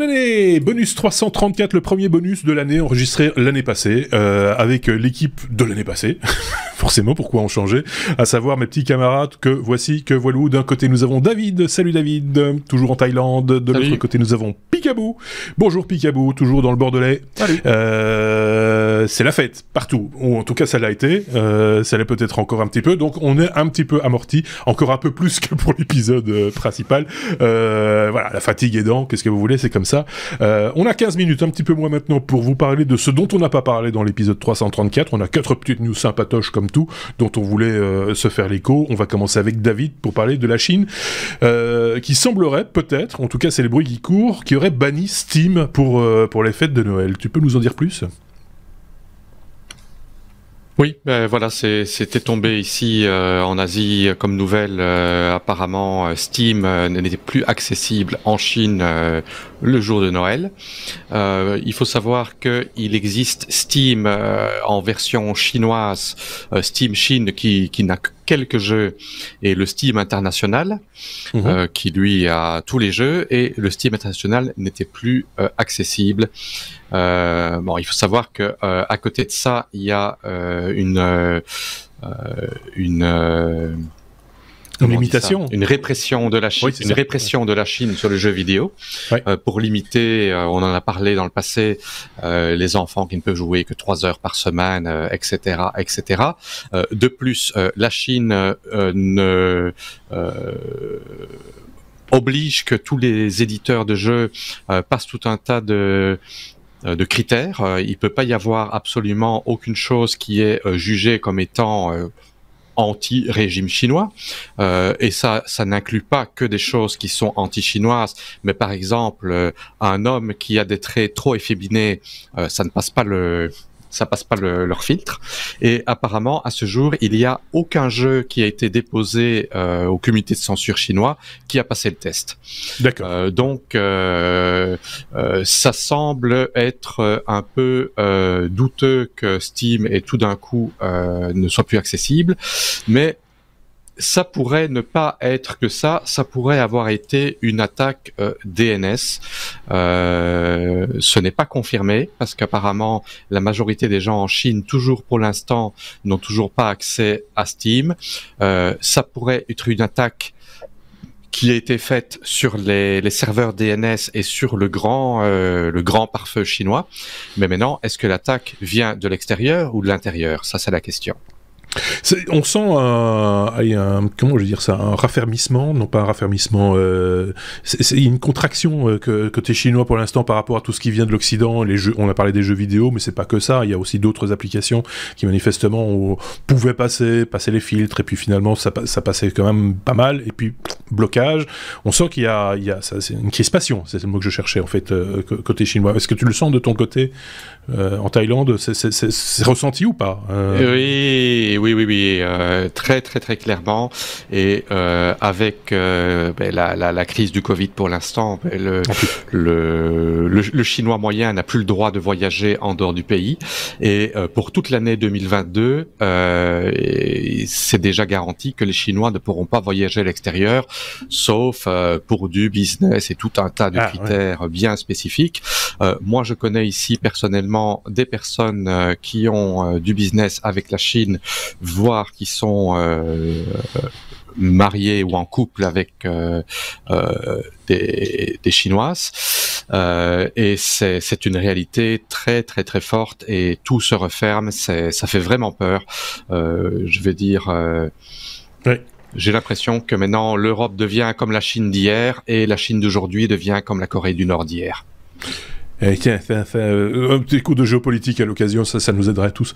Bonne année! Bonus 334, le premier bonus de l'année enregistré l'année passée, avec l'équipe de l'année passée. Forcément, pourquoi en changer? À savoir mes petits camarades que voici, que voilou. D'un côté, nous avons David. Salut David, toujours en Thaïlande. De l'autre côté, nous avons Picaboo. Bonjour Picaboo, toujours dans le Bordelais. Salut. C'est la fête, partout. Ou en tout cas, ça l'a été. Ça l'est peut-être encore un petit peu. Donc, on est un petit peu amorti. Encore un peu plus que pour l'épisode principal. Voilà, la fatigue aidant, qu'est-ce que vous voulez, c'est comme ça. On a 15 minutes, un petit peu moins maintenant, pour vous parler de ce dont on n'a pas parlé dans l'épisode 334. On a 4 petites news sympatoches comme tout, dont on voulait se faire l'écho. On va commencer avec David pour parler de la Chine, qui semblerait, peut-être, en tout cas c'est les bruits qui courent, qui aurait banni Steam pour les fêtes de Noël. Tu peux nous en dire plus ? Oui, voilà, c'était tombé ici en Asie comme nouvelle. Apparemment, Steam n'était plus accessible en Chine le jour de Noël. Il faut savoir qu'il existe Steam en version chinoise, Steam Chine qui n'a que quelques jeux, et le Steam international qui lui a tous les jeux, et le Steam international n'était plus accessible. Bon, il faut savoir que à côté de ça, il y a une limitation, une répression de la Chine, oui, répression de la Chine sur le jeu vidéo, pour limiter. On en a parlé dans le passé, les enfants qui ne peuvent jouer que 3 heures par semaine, etc., etc. De plus, la Chine oblige que tous les éditeurs de jeux passent tout un tas de critères. Il peut pas y avoir absolument aucune chose qui est jugée comme étant anti-régime chinois, et ça n'inclut pas que des choses qui sont anti-chinoises, mais par exemple un homme qui a des traits trop efféminés, ça passe pas leur filtre. Et apparemment, à ce jour, il n'y a aucun jeu qui a été déposé au comité de censure chinois qui a passé le test. D'accord. Donc, ça semble être un peu douteux que Steam et tout d'un coup ne soit plus accessible, mais ça pourrait ne pas être que ça pourrait avoir été une attaque DNS. Ce n'est pas confirmé, parce qu'apparemment, la majorité des gens en Chine, toujours pour l'instant, n'ont toujours pas accès à Steam. Ça pourrait être une attaque qui a été faite sur les serveurs DNS et sur le grand pare-feu chinois. Mais maintenant, est-ce que l'attaque vient de l'extérieur ou de l'intérieur? Ça, c'est la question. On sent comment je veux dire ça, un raffermissement, non pas un raffermissement, c'est une contraction côté chinois pour l'instant par rapport à tout ce qui vient de l'Occident. Les jeux, on a parlé des jeux vidéo, mais c'est pas que ça. Il y a aussi d'autres applications qui manifestement pouvaient passer les filtres, et puis finalement ça passait quand même pas mal, et puis blocage. On sent qu'il y a ça, c'est une crispation. C'est le mot que je cherchais en fait côté chinois. Est-ce que tu le sens de ton côté en Thaïlande? C'est ressenti ou pas? Oui, très très très clairement. Et avec la crise du Covid pour l'instant, le chinois moyen n'a plus le droit de voyager en dehors du pays. Et pour toute l'année 2022, c'est déjà garanti que les Chinois ne pourront pas voyager à l'extérieur, sauf pour du business et tout un tas de critères bien spécifiques. Moi, je connais ici personnellement des personnes qui ont du business avec la Chine, voire qui sont mariés ou en couple avec des Chinoises, et c'est une réalité très très très forte, et tout se referme. Ça fait vraiment peur. Je vais dire. J'ai l'impression que maintenant l'Europe devient comme la Chine d'hier, et la Chine d'aujourd'hui devient comme la Corée du Nord d'hier. Tiens, un petit coup de géopolitique à l'occasion, ça nous aiderait tous.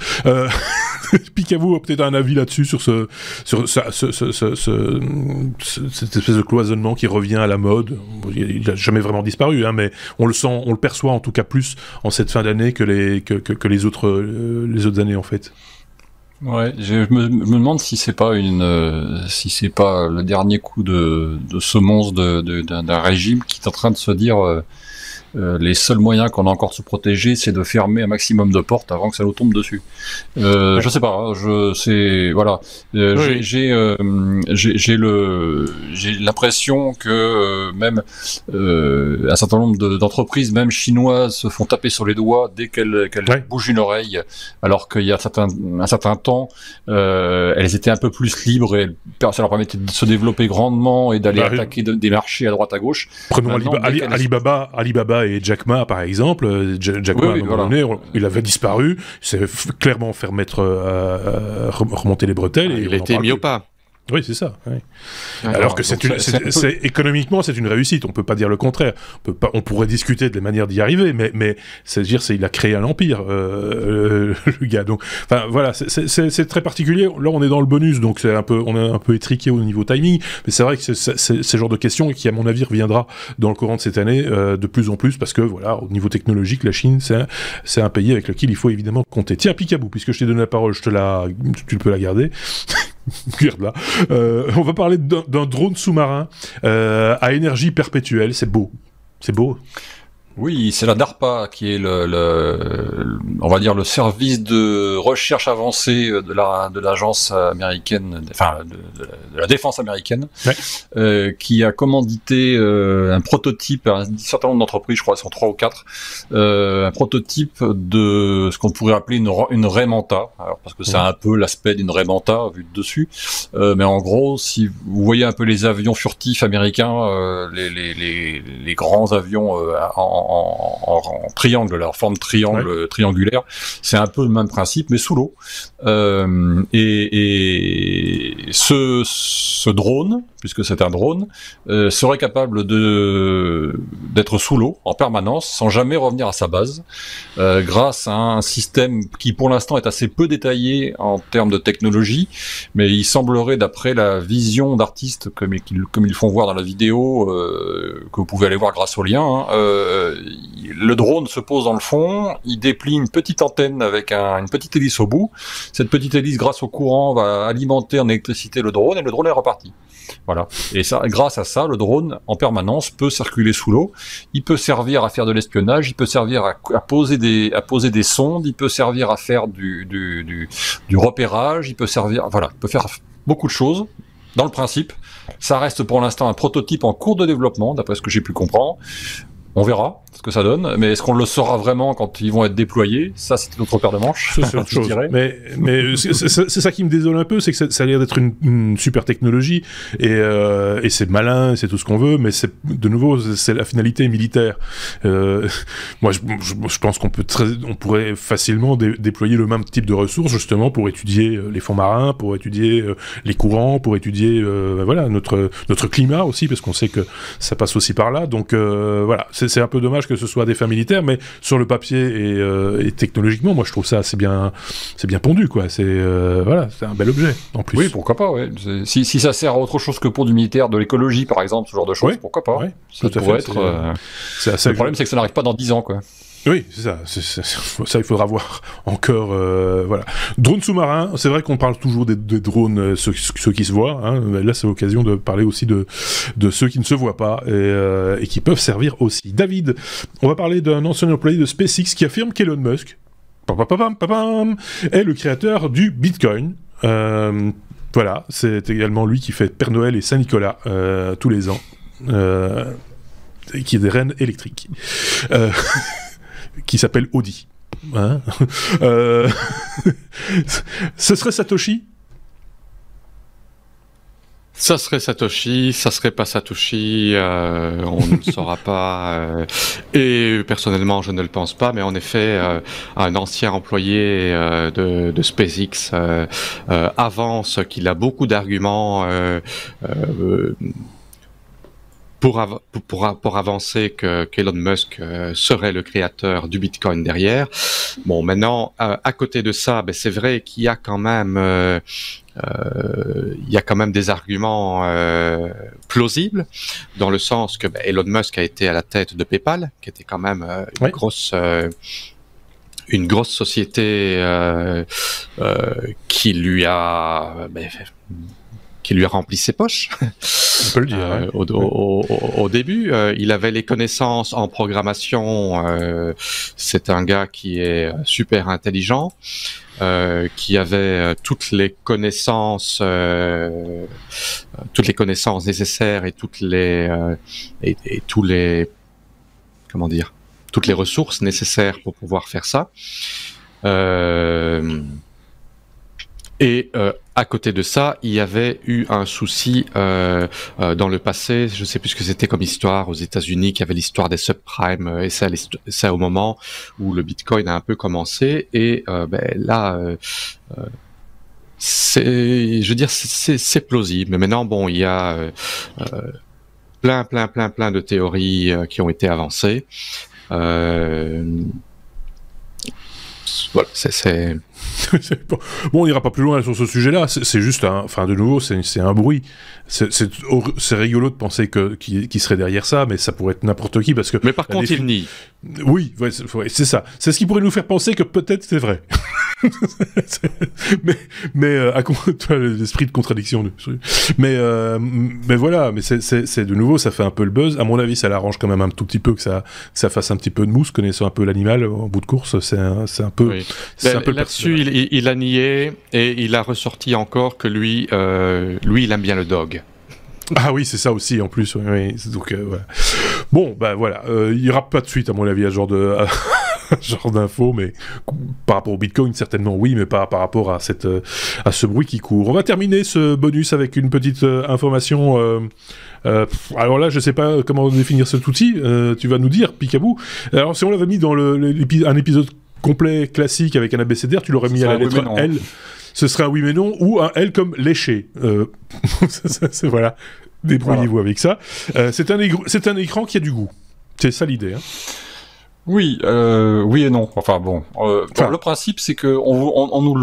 Picaboo a peut-être un avis là-dessus sur cette espèce de cloisonnement qui revient à la mode. Il n'a jamais vraiment disparu, mais on le perçoit en tout cas plus en cette fin d'année que les autres années en fait. Ouais, je me demande si c'est pas le dernier coup de semonce d'un régime qui est en train de se dire les seuls moyens qu'on a encore de se protéger, c'est de fermer un maximum de portes avant que ça nous tombe dessus. Je sais pas, voilà. Oui. J'ai l'impression que même un certain nombre d'entreprises, même chinoises, se font taper sur les doigts dès qu'elles bougent une oreille, alors qu'il y a un certain temps, elles étaient un peu plus libres et ça leur permettait de se développer grandement et d'aller attaquer des marchés à droite à gauche. Prenons Alibaba et Jack Ma par exemple. Jack Ma, à un moment donné, il avait disparu, il s'est clairement fait remonter les bretelles. Et il a été mis au pas. Oui, c'est ça. Oui. Alors que économiquement, c'est une réussite. On peut pas dire le contraire. On pourrait discuter des manières d'y arriver, mais il a créé un empire, le gars. Donc, enfin, voilà, c'est très particulier. Là, on est dans le bonus, donc on est un peu étriqué au niveau timing. Mais c'est vrai que c'est ce genre de question qui, à mon avis, reviendra dans le courant de cette année de plus en plus, parce que voilà, au niveau technologique, la Chine, c'est un pays avec lequel il faut évidemment compter. Tiens, Picaboo, puisque je t'ai donné la parole, tu peux la garder. Regarde-là. On va parler d'un drone sous-marin à énergie perpétuelle. C'est beau. C'est beau. Oui, c'est la DARPA qui est on va dire le service de recherche avancée de l'agence américaine, enfin de la défense américaine, qui a commandité un prototype à un certain nombre d'entreprises, je crois, elles sont 3 ou 4, un prototype de ce qu'on pourrait appeler une raie Manta, alors, parce que c'est un peu l'aspect d'une raie Manta vu de dessus, mais en gros, si vous voyez un peu les avions furtifs américains, les grands avions en triangle, leur forme triangulaire, c'est un peu le même principe, mais sous l'eau. Et ce drone, puisque c'est un drone, serait capable d'être sous l'eau en permanence, sans jamais revenir à sa base, grâce à un système qui pour l'instant est assez peu détaillé en termes de technologie, mais il semblerait, d'après la vision d'artistes comme ils font voir dans la vidéo, que vous pouvez aller voir grâce au lien, le drone se pose dans le fond, il déplie une petite antenne avec une petite hélice au bout. Cette petite hélice, grâce au courant, va alimenter en électricité le drone et le drone est reparti. Voilà. Et ça, grâce à ça, le drone, en permanence, peut circuler sous l'eau. Il peut servir à faire de l'espionnage, il peut servir à poser des sondes, il peut servir à faire du repérage, il peut faire beaucoup de choses. Dans le principe, ça reste pour l'instant un prototype en cours de développement, d'après ce que j'ai pu comprendre. On verra ce que ça donne, mais est-ce qu'on le saura vraiment quand ils vont être déployés? Ça, c'est notre paire de manches. C'est autre chose. Mais c'est ça qui me désole un peu, c'est que ça a l'air d'être une super technologie et c'est malin, c'est tout ce qu'on veut, mais de nouveau, c'est la finalité militaire. Moi, je pense qu'on pourrait facilement déployer le même type de ressources justement pour étudier les fonds marins, pour étudier les courants, pour étudier voilà notre climat aussi, parce qu'on sait que ça passe aussi par là. Donc voilà, c'est un peu dommage que ce soit des fins militaires, mais sur le papier et technologiquement, moi je trouve ça c'est bien pondu, quoi. C'est voilà, c'est un bel objet en plus. Oui, pourquoi pas. Ouais. Si ça sert à autre chose que pour du militaire, de l'écologie par exemple, ce genre de choses, pourquoi pas. Ouais, ça pourrait être. Le problème, c'est que ça n'arrive pas dans 10 ans, quoi. Oui, c'est ça. Ça, il faudra voir encore. Voilà. Drone sous-marin. C'est vrai qu'on parle toujours des drones, ceux qui se voient. Hein. Là, c'est l'occasion de parler aussi de ceux qui ne se voient pas et qui peuvent servir aussi. David, on va parler d'un ancien employé de SpaceX qui affirme qu'Elon Musk est le créateur du Bitcoin. Voilà, c'est également lui qui fait Père Noël et Saint-Nicolas tous les ans, qui est des rennes électriques. Qui s'appelle Audi. Hein ce serait Satoshi? Ça serait Satoshi, ça serait pas Satoshi, on ne saura pas. Et personnellement, je ne le pense pas, mais en effet, un ancien employé de SpaceX avance qu'il a beaucoup d'arguments pour avancer qu'Elon Musk serait le créateur du Bitcoin derrière. Bon, maintenant, à côté de ça, c'est vrai qu'il y a quand même des arguments plausibles, dans le sens que Elon Musk a été à la tête de PayPal, qui était quand même une grosse société qui lui a lui a rempli ses poches. On peut le dire. Ouais. Au début, il avait les connaissances en programmation. C'est un gars qui est super intelligent, qui avait toutes les connaissances nécessaires et toutes les ressources nécessaires pour pouvoir faire ça. Et à côté de ça, il y avait eu un souci dans le passé. Je sais plus ce que c'était comme histoire aux États-Unis, qu'il y avait l'histoire des subprimes, et ça au moment où le Bitcoin a un peu commencé. Et c'est plausible. Mais maintenant, bon, il y a plein de théories qui ont été avancées. Voilà, c'est... Bon, on n'ira pas plus loin sur ce sujet-là. C'est juste de nouveau, c'est un bruit. C'est rigolo de penser qui serait derrière ça, mais ça pourrait être n'importe qui parce que. Mais par contre, il nie. Oui, c'est ça. C'est ce qui pourrait nous faire penser que peut-être c'est vrai. mais l'esprit de contradiction. Mais voilà. Mais c'est de nouveau, ça fait un peu le buzz. À mon avis, ça l'arrange quand même un tout petit peu que ça fasse un petit peu de mousse, connaissant un peu l'animal en bout de course. C'est un peu. Oui. C'est un peu là-dessus. Il a nié et il a ressorti encore que lui, il aime bien le dog. Ah oui, c'est ça aussi en plus. Oui. Donc voilà. Bon, bah voilà, il n'y aura pas de suite à mon avis à ce genre de genre d'infos, mais par rapport au Bitcoin certainement oui, mais pas par rapport à ce bruit qui court. On va terminer ce bonus avec une petite information. Alors là, je sais pas comment définir cet outil. Tu vas nous dire, Picaboo. Alors si on l'avait mis dans un épisode complet classique avec un abécédaire, tu l'aurais mis à la lettre L. Ce serait un oui mais non ou un L comme léché. Voilà. Débrouillez-vous avec ça. C'est un écran qui a du goût. C'est ça l'idée. Hein. Oui et non. Enfin bon. Le principe c'est que on nous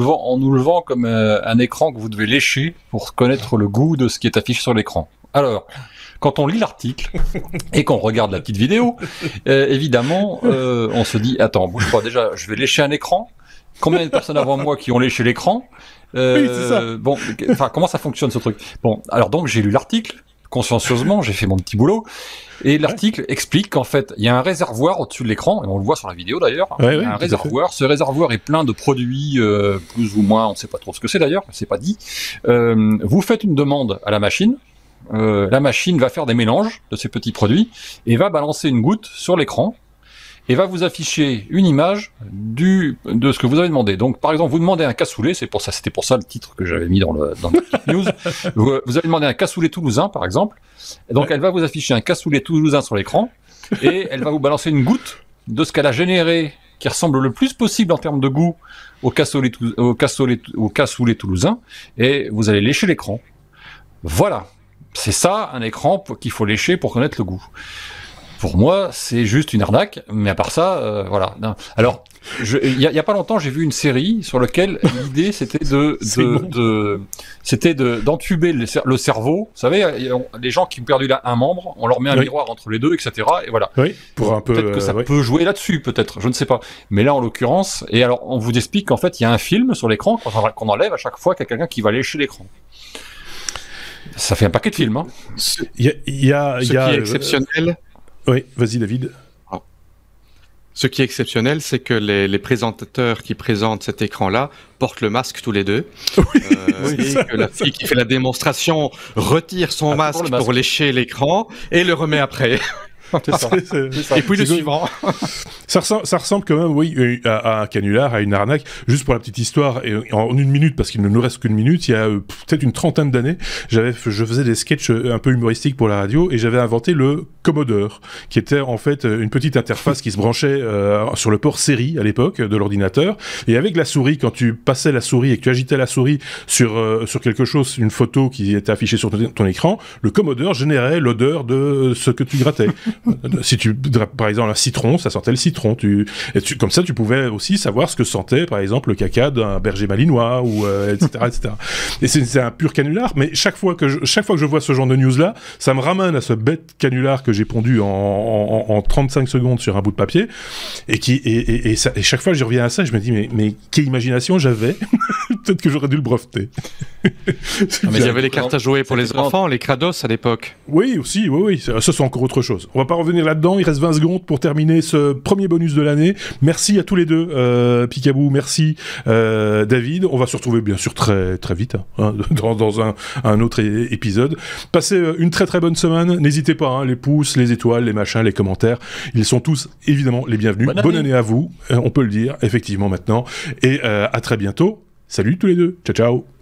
le vend comme un écran que vous devez lécher pour connaître le goût de ce qui est affiché sur l'écran. Alors. Quand on lit l'article et qu'on regarde la petite vidéo, évidemment, on se dit, attends, bouge pas, déjà, je vais lécher un écran. Combien de personnes avant moi qui ont léché l'écran Oui, c'est ça. Bon, enfin, comment ça fonctionne ce truc? Bon, alors donc j'ai lu l'article, consciencieusement, j'ai fait mon petit boulot, et l'article explique qu'en fait, il y a un réservoir au-dessus de l'écran, et on le voit sur la vidéo d'ailleurs, il y a un réservoir, ce réservoir est plein de produits, plus ou moins, on ne sait pas trop ce que c'est d'ailleurs, c'est pas dit. Vous faites une demande à la machine, la machine va faire des mélanges de ces petits produits et va balancer une goutte sur l'écran et va vous afficher une image de ce que vous avez demandé. Donc, par exemple, vous demandez un cassoulet, c'était pour ça le titre que j'avais mis dans la petite news. Vous avez demandé un cassoulet toulousain, par exemple. Et donc, elle va vous afficher un cassoulet toulousain sur l'écran et elle va vous balancer une goutte de ce qu'elle a généré qui ressemble le plus possible en termes de goût au cassoulet toulousain et vous allez lécher l'écran. Voilà. C'est ça, un écran qu'il faut lécher pour connaître le goût. Pour moi, c'est juste une arnaque, mais à part ça, voilà. Non. Alors, il y a pas longtemps, j'ai vu une série sur laquelle l'idée c'était d'entuber le cerveau. Vous savez, les gens qui ont perdu un membre, on leur met un miroir entre les deux, etc. Et voilà. Oui, pour un peu. Peut-être que ça peut jouer là-dessus, peut-être. Je ne sais pas. Mais là, en l'occurrence, et alors, on vous explique qu'en fait, il y a un film sur l'écran qu'on enlève à chaque fois qu'il y a quelqu'un qui va lécher l'écran. Ça fait un paquet de films. Hein. Ce qui est exceptionnel. Oui, vas-y David. Ce qui est exceptionnel, c'est que les présentateurs qui présentent cet écran-là portent le masque tous les deux. Et que la fille qui fait la démonstration retire son masque pour lécher l'écran et le remet après. C'est ça. Et puis le suivant. Ça ressemble quand même, oui, à un canular, à une arnaque. Juste pour la petite histoire, et en une minute, parce qu'il ne nous reste qu'une minute, il y a peut-être une trentaine d'années, je faisais des sketchs un peu humoristiques pour la radio, et j'avais inventé le Commodore, qui était en fait une petite interface qui se branchait sur le port série à l'époque de l'ordinateur, et avec la souris, quand tu passais la souris et que tu agitais la souris sur quelque chose, une photo qui était affichée sur ton écran, le Commodore générait l'odeur de ce que tu grattais. Si tu, par exemple, un citron, ça sortait le citron. citron. Comme ça, tu pouvais aussi savoir ce que sentait, par exemple, le caca d'un berger malinois, ou etc., etc. Et c'est un pur canular, mais chaque fois que je vois ce genre de news-là, ça me ramène à ce bête canular que j'ai pondu en 35 secondes sur un bout de papier, et chaque fois je reviens à ça, je me dis, mais quelle imagination j'avais. Peut-être que j'aurais dû le breveter. Mais il y avait les cartes à jouer pour les enfants, les Kratos à l'époque. Oui, aussi, oui. Ça, c'est encore autre chose. On va pas revenir là-dedans. Il reste 20 secondes pour terminer ce premier bonus de l'année. Merci à tous les deux. Picaboo, merci David. On va se retrouver bien sûr très, très vite dans un autre épisode. Passez une très très bonne semaine. N'hésitez pas, les pouces, les étoiles, les machins, les commentaires. Ils sont tous évidemment les bienvenus. Bonne année à vous. On peut le dire, effectivement, maintenant. Et à très bientôt. Salut tous les deux. Ciao, ciao.